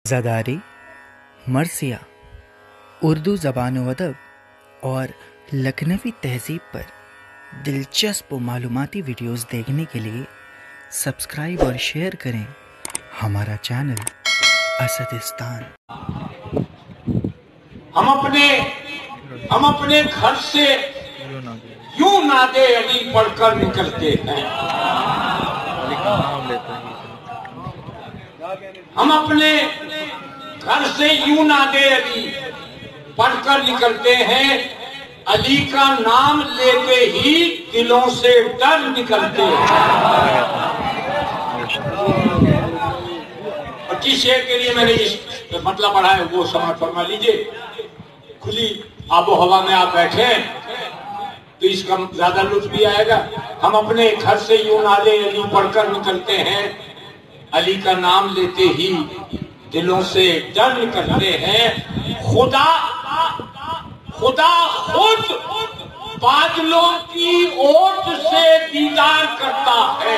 ज़दारी, मरसिया, उर्दू ज़बान व अदब और लखनवी तहज़ीब पर दिलचस्प और मालूमाती वीडियोज़ देखने के लिए सब्सक्राइब और शेयर करें हमारा चैनल असदिस्तान। हम अपने घर से यूं नादे अली पढ़कर निकलते हैं। हम अपने घर से यूं नादे अली पढ़कर निकलते हैं। अली का नाम लेते ही दिलों से डर निकलते हैं। और जिस शेर के लिए मैंने इस मतलब पढ़ा है वो समझ फरमा लीजिए। खुली आबो हवा में आप बैठे तो इसका ज्यादा लुत्फ भी आएगा। हम अपने घर से यूं नादे अली पढ़कर निकलते हैं। अली का नाम लेते ही दिलों से डर निकलते हैं। खुदा खुद बादलों की ओट से दीदार करता है।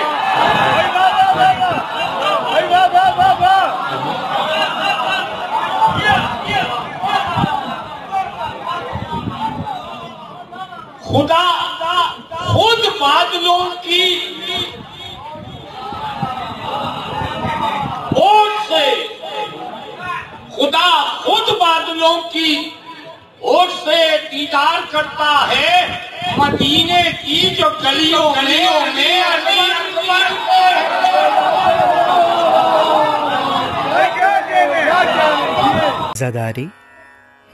खुदा खुद बादलों की ओट से खुदा खुद बादलों की ओट से दीदार करता है। मदीने की जो गलियों में अली अकबर ज़दारी,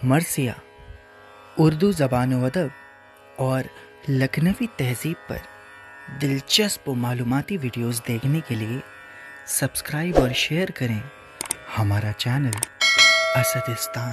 मरसिया, उर्दू ज़बान व अदब और लखनवी तहज़ीब पर दिलचस्प और मालूमाती वीडियोज़ देखने के लिए सब्सक्राइब और शेयर करें हमारा चैनल असदिस्तान।